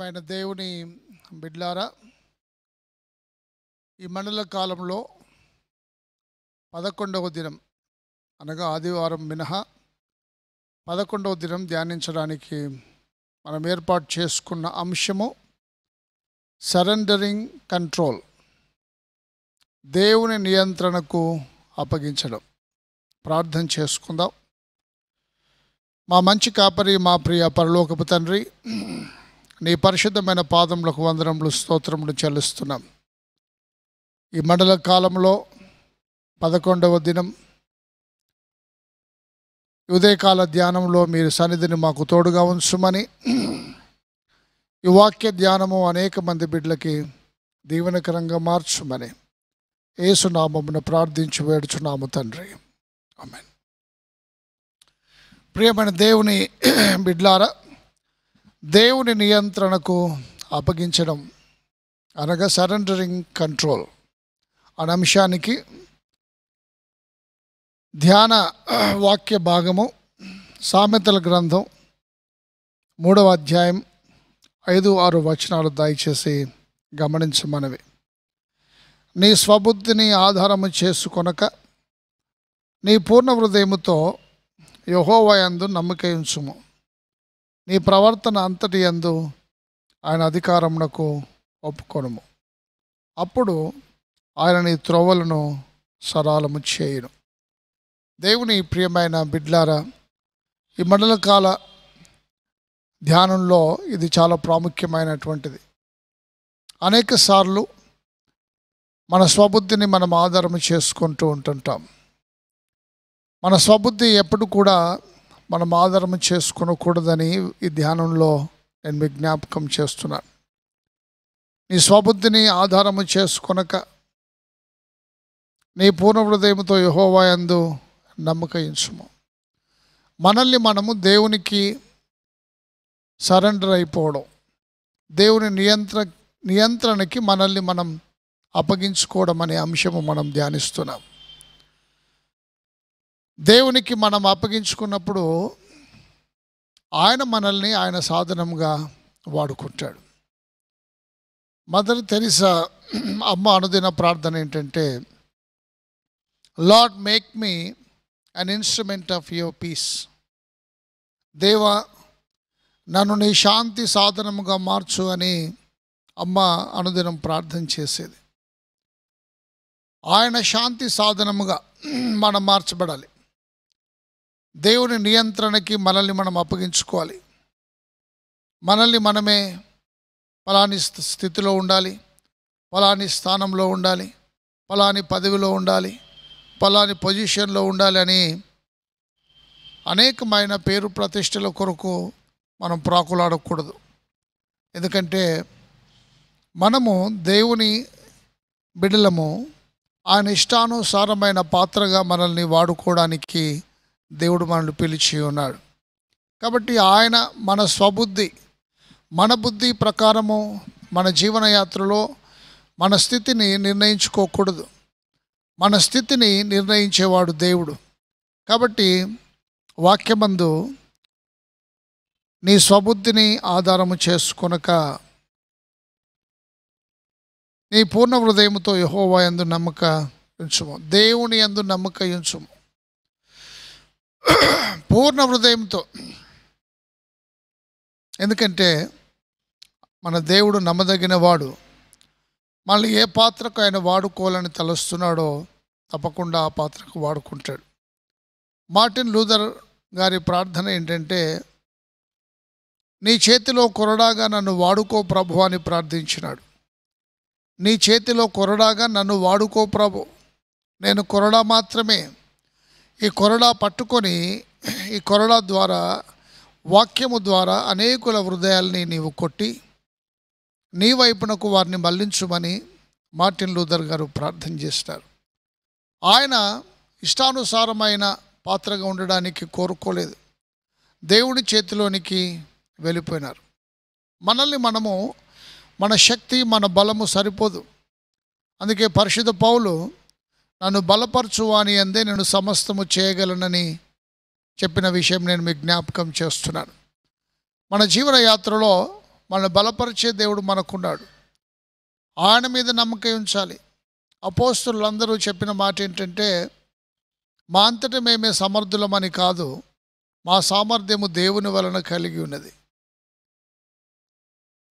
ప్రియమైన దేవుని బిడ్లారా, ఈ మండల కాలంలో 11వ దినం అనగా ఆదివారం మినహా 11వ దినం ధ్యానించడానికి మనం ఏర్పాటు చేసుకున్న అంశము సరెండరింగ్ కంట్రోల్, దేవుని నియంత్రణకు అప్పగించడం. ప్రార్థన చేసుకుందాం. మా మంచి కాపరి, మా ప్రియ పరలోకపు తండ్రి, నీ పరిశుద్ధమైన పాదములకు వందనములు, స్తోత్రములు చెల్లిస్తున్నాం. ఈ మండల కాలంలో 11వ దినం ఉదయకాల ధ్యానంలో మీరు సన్నిధిని మాకు తోడుగా ఉంచుమని, ఈ వాక్య ధ్యానము అనేక మంది బిడ్డలకి దీవెనకరంగా మార్చుమని యేసు నామమున ప్రార్థించి వేడుచున్నాము తండ్రి, ఆమేన్. ప్రియమైన దేవుని బిడ్లారా, దేవుని నియంత్రణకు అప్పగించడం అనగా సరెండరింగ్ కంట్రోల్ అనే అంశానికి ధ్యాన వాక్య భాగము సామెతల గ్రంథం 3వ అధ్యాయం 5-6 వచనాలు దయచేసి గమనించమనవి. నీ స్వబుద్ధిని ఆధారము చేసుకొనక నీ పూర్ణ హృదయముతో యెహోవా యందు నమ్మిక ఉంచుము. నీ ప్రవర్తన అంతటి యందు ఆయన అధికారమునకు ఒప్పుకొనుము. అప్పుడు ఆయన నీ త్రోవలను సరళము చేయును. దేవుని ప్రియమైన బిడ్లారా, ఈ మండల కాల ధ్యానంలో ఇది చాలా ప్రాముఖ్యమైనటువంటిది. అనేక సార్లు మన స్వబుద్ధిని మనం ఆధారం చేసుకుంటూ ఉంటుంటాం. మన స్వబుద్ధి ఎప్పుడు కూడా మనం ఆధారం చేసుకొనకూడదని ఈ ధ్యానంలో నేను మీకు జ్ఞాపకం చేస్తున్నాను. నీ స్వబుద్ధిని ఆధారము చేసుకొనక నీ పూర్ణ హృదయంతో యెహోవా యందు నమ్మక ఉంచుము. మనల్ని మనము దేవునికి సరెండర్ అయిపోవడం, దేవుని నియంత్రణకి మనల్ని మనం అప్పగించుకోవడం అనే అంశము మనం ధ్యానిస్తున్నాం. దేవునికి మనం అప్పగించుకున్నప్పుడు ఆయన మనల్ని ఆయన సాధనంగా వాడుకుంటాడు. మదర్ తెరిసా అమ్మ అనుదిన ప్రార్థన ఏంటంటే, Lord make me an instrument of your peace. దేవా, నన్ను నీ శాంతి సాధనముగా మార్చు అని అమ్మ అనుదినం ప్రార్థన చేసేది. ఆయన శాంతి సాధనముగా మనం మార్చబడాలి. దేవుని నియంత్రణకి మనల్ని మనం అప్పగించుకోవాలి. మనల్ని మనమే ఫలాని స్థితిలో ఉండాలి, ఫలాని స్థానంలో ఉండాలి, ఫలాని పదవిలో ఉండాలి, ఫలాని పొజిషన్లో ఉండాలి అని అనేకమైన పేరు ప్రతిష్టల కొరకు మనం ప్రాకులాడకూడదు. ఎందుకంటే మనము దేవుని బిడ్డలము. ఆయన ఇష్టానుసారమైన పాత్రగా మనల్ని వాడుకోవడానికి దేవుడు మనల్ని పిలిచి ఉన్నాడు. కాబట్టి ఆయన మన స్వబుద్ధి, మన బుద్ధి ప్రకారము మన జీవనయాత్రలో మన స్థితిని నిర్ణయించుకోకూడదు. మన స్థితిని నిర్ణయించేవాడు దేవుడు. కాబట్టి వాక్యమందు నీ స్వబుద్ధిని ఆధారము చేసుకొనక నీ పూర్ణ హృదయముతో యెహోవా యందు నమ్మక ఉంచుము. దేవుని యందు నమ్మక ఉంచుము పూర్ణ హృదయంతో. ఎందుకంటే మన దేవుడు నమ్మదగిన వాడు. మళ్ళీ ఏ పాత్రకు ఆయన వాడుకోవాలని తలుస్తున్నాడో తప్పకుండా ఆ పాత్రకు వాడుకుంటాడు. మార్టిన్ లూథర్ గారి ప్రార్థన ఏంటంటే, నీ చేతిలో కొరడాగా నన్ను వాడుకో ప్రభు అని ప్రార్థించినాడు. నీ చేతిలో కొరడాగా నన్ను వాడుకో ప్రభు. నేను కొరడా మాత్రమే. ఈ కొరడా పట్టుకొని ఈ కొరడా ద్వారా, వాక్యము ద్వారా అనేకుల హృదయాల్ని నీవు కొట్టి నీ వైపునకు వారిని మళ్లించుమని మార్టిన్ లూథర్ గారు ప్రార్థన చేస్తారు. ఆయన ఇష్టానుసారమైన పాత్రగా ఉండడానికి కోరుకోలేదు. దేవుని చేతిలోనికి వెళ్ళిపోయినారు. మనల్ని మనము, మన శక్తి, మన బలము సరిపోదు. అందుకే పరిశుద్ధ పౌలు, నన్ను బలపరచు అని అందే నేను సమస్తము చేయగలనని చెప్పిన విషయం నేను మీకు జ్ఞాపకం చేస్తున్నాను. మన జీవన యాత్రలో మనల్ని బలపరిచే దేవుడు మనకున్నాడు. ఆయన మీద నమ్మకం ఉంచాలి. అపోస్తలులందరూ చెప్పిన మాట ఏంటంటే, మా అంతట మేమే సమర్థులమని కాదు, మా సామర్థ్యము దేవుని వలన కలిగి ఉన్నది.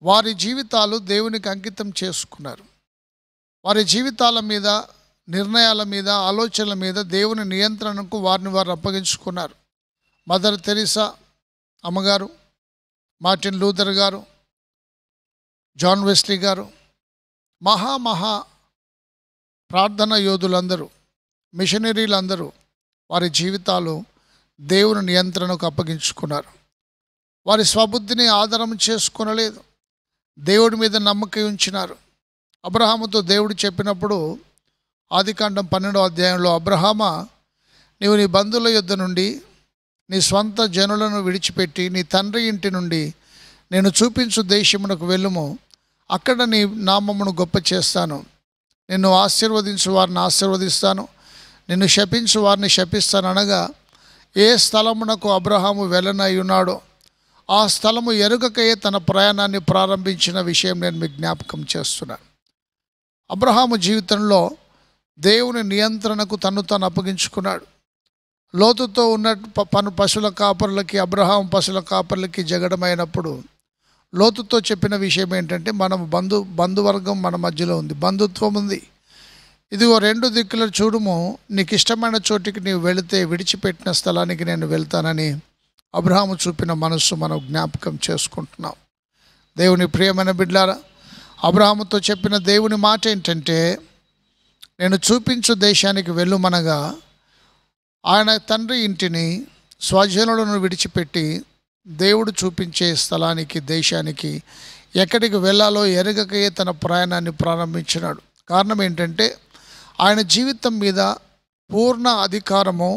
వారి జీవితాలు దేవునికి అంకితం చేసుకున్నారు. వారి జీవితాల మీద, నిర్ణయాల మీద, ఆలోచనల మీద దేవుని నియంత్రణకు వారిని వారు అప్పగించుకున్నారు. మదర్ తెరీసా అమ్మగారు, మార్టిన్ లూథర్ గారు, జాన్ వెస్లీ గారు, మహా ప్రార్థన యోధులందరూ, మిషనరీలందరూ వారి జీవితాలు దేవుని నియంత్రణకు అప్పగించుకున్నారు. వారి స్వబుద్ధిని ఆధారం చేసుకొనలేదు, దేవుడి మీద నమ్మకం ఉంచినారు. అబ్రహాముతో దేవుడు చెప్పినప్పుడు ఆదికాండం 12వ అధ్యాయంలో, అబ్రహామా, నీవు నీ బంధువుల యొద్ద నుండి, నీ స్వంత జనులను విడిచిపెట్టి, నీ తండ్రి ఇంటి నుండి నేను చూపించు దేశమునకు వెళ్ళుము. అక్కడ నీ నామమును గొప్ప చేస్తాను. నిన్ను ఆశీర్వదించు వారిని ఆశీర్వదిస్తాను, నిన్ను శపించు వారిని శపిస్తాను అనగా, ఏ స్థలమునకు అబ్రహాము వెళ్ళనై ఉన్నాడో ఆ స్థలము ఎరుగకయే తన ప్రయాణాన్ని ప్రారంభించిన విషయం నేను మీకు జ్ఞాపకం చేస్తున్నాను. అబ్రహాము జీవితంలో దేవుని నియంత్రణకు తను అప్పగించుకున్నాడు. లోతుతో ఉన్న పశువుల కాపరులకి, అబ్రహాం పశువుల కాపరులకి జగడమైనప్పుడు లోతుతో చెప్పిన విషయం ఏంటంటే, మనం బంధువర్గం మన మధ్యలో ఉంది, బంధుత్వం ఉంది. ఇదిగో 2 దిక్కులు చూడుము, నీకు ఇష్టమైన చోటికి నీవు వెళితే విడిచిపెట్టిన స్థలానికి నేను వెళ్తానని అబ్రహాము చూపిన మనస్సు మనం జ్ఞాపకం చేసుకుంటున్నాం. దేవుని ప్రియమైన బిడ్డలారా, అబ్రహాముతో చెప్పిన దేవుని మాట ఏంటంటే, నేను చూపించు దేశానికి వెళ్ళుమనగా ఆయన తండ్రి ఇంటిని, స్వజనులను విడిచిపెట్టి దేవుడు చూపించే స్థలానికి, దేశానికి ఎక్కడికి వెళ్ళాలో ఎరగకయే తన ప్రయాణాన్ని ప్రారంభించినాడు. కారణం ఏంటంటే, ఆయన జీవితం మీద పూర్ణ అధికారము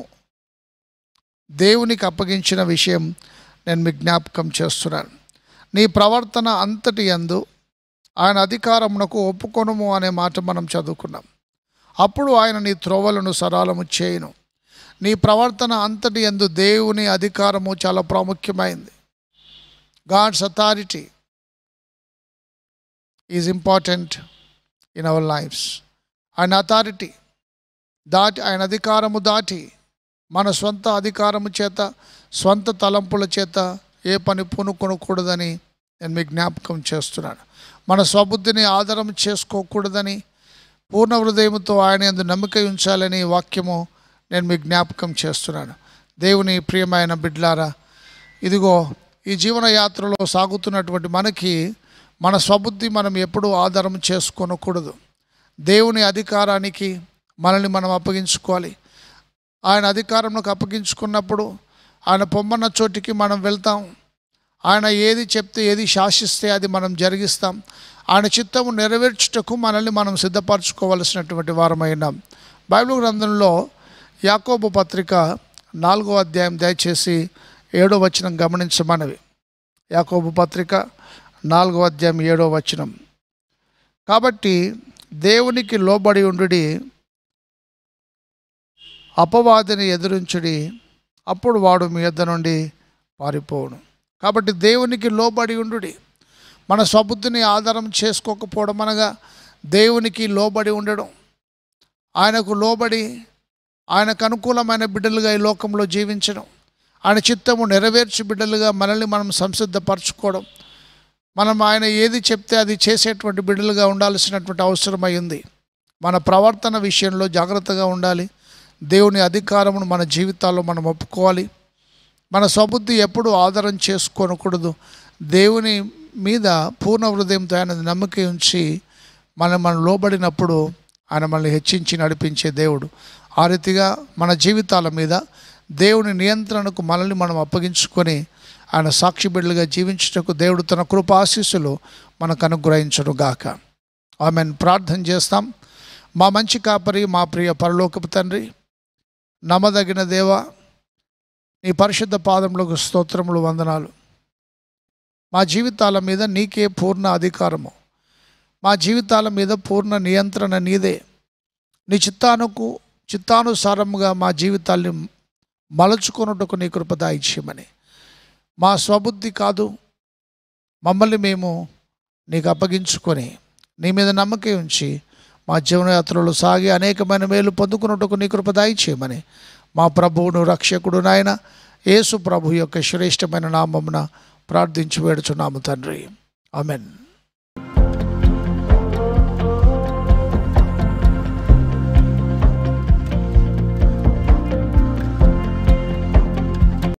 దేవునికి అప్పగించిన విషయం నేను మీకు జ్ఞాపకం చేస్తున్నాను. నీ ప్రవర్తన అంతటి యందు ఆయన అధికారమునకు ఒప్పుకొనుము అనే మాట మనం చదువుకున్నాం. అప్పుడు ఆయన నీ త్రోవలను సరళము చేయును. నీ ప్రవర్తన అంతటి యందు దేవుని అధికారము చాలా ప్రాముఖ్యమైంది. God's authority is important in our lives. ఆయన అథారిటీ దాటి, ఆయన అధికారము దాటి మన స్వంత అధికారము చేత, స్వంత తలంపుల చేత ఏ పని పూనుకొనకూడదని నేను మీకు జ్ఞాపకం చేస్తున్నాను. మన స్వబుద్ధిని ఆధారం చేసుకోకూడదని, పూర్ణ హృదయంతో ఆయన యందు నమ్మిక ఉంచాలని వాక్యము నేను మీకు జ్ఞాపకం చేస్తున్నాను. దేవుని ప్రియమైన బిడ్డలారా, ఇదిగో ఈ జీవన యాత్రలో సాగుతున్నటువంటి మనకి మన స్వబుద్ధి మనం ఎప్పుడూ ఆధారం చేసుకోనకూడదు. దేవుని అధికారానికి మనల్ని మనం అప్పగించుకోవాలి. ఆయన అధికారంలోకి అప్పగించుకున్నప్పుడు ఆయన పొమ్మన్న చోటికి మనం వెళ్తాం. ఆయన ఏది చెప్తే, ఏది శాసిస్తే అది మనం జరిగిస్తాం. ఆయన చిత్తము నెరవేర్చుటకు మనల్ని మనం సిద్ధపరచుకోవలసినటువంటి వారమైనాం. బైబిల్ గ్రంథంలో యాకోబు పత్రిక 4వ అధ్యాయం దయచేసి 7వ వచనం గమనించమనవి. యాకోబు పత్రిక 4వ అధ్యాయం 7వ వచనం. కాబట్టి దేవునికి లోబడి ఉండుడి, అపవాదిని ఎదురించుడి, అప్పుడు వాడు మీ యొద్ద నుండి పారిపోవును. కాబట్టి దేవునికి లోబడి ఉండుడి. మన స్వబుద్ధిని ఆధారం చేసుకోకపోవడం అనగా దేవునికి లోబడి ఉండడం, ఆయనకు లోబడి ఆయనకు అనుకూలమైన బిడ్డలుగా ఈ లోకంలో జీవించడం, ఆయన చిత్తము నెరవేర్చి బిడ్డలుగా మనల్ని మనం సంసిద్ధపరచుకోవడం, మనం ఆయన ఏది చెప్తే అది చేసేటువంటి బిడ్డలుగా ఉండాల్సినటువంటి అవసరమై ఉంది. మన ప్రవర్తన విషయంలో జాగ్రత్తగా ఉండాలి. దేవుని అధికారమును మన జీవితాల్లో మనం ఒప్పుకోవాలి. మన స్వబుద్ధి ఎప్పుడూ ఆధారం చేసుకోనకూడదు. దేవుని మీద పూర్ణ హృదయంతో ఆయన నమ్మకం ఉంచి మనం లోబడినప్పుడు ఆయన మనల్ని హెచ్చించి నడిపించే దేవుడు. ఆ రీతిగా మన జీవితాల మీద దేవుని నియంత్రణకు మనల్ని మనం అప్పగించుకొని ఆయన సాక్షి బిడ్డలుగా జీవించుటకు దేవుడు తన కృపాశీస్సులు మనకు అనుగ్రహించును గాక. ఆమెన్. ప్రార్థన చేస్తాం. మా మంచి కాపరి, మా ప్రియ పరలోకపు తండ్రి, నమ్మదగిన దేవా, నీ పరిశుద్ధ పాదములకు స్తోత్రములు, వందనాలు. మా జీవితాల మీద నీకే పూర్ణ అధికారము, మా జీవితాల మీద పూర్ణ నియంత్రణ నీదే. నీ చిత్తానుసారముగా మా జీవితాల్ని మలచుకొనుటకు నీ కృప దయచేయమని, మా స్వబుద్ధి కాదు, మమ్మల్ని మేము నీకు అప్పగించుకొని నీ మీద నమ్మకం ఉంచి మా జీవనయాత్రలో సాగి అనేకమైన మేలు పొందుకున్నట్టుకు నీ కృప దయచేయమని మా ప్రభువును రక్షకుడు నాయన యేసు ప్రభు యొక్క శ్రేష్టమైన నామమున ప్రార్థించి వేడుచున్నాము తండ్రి. ఆమెన్.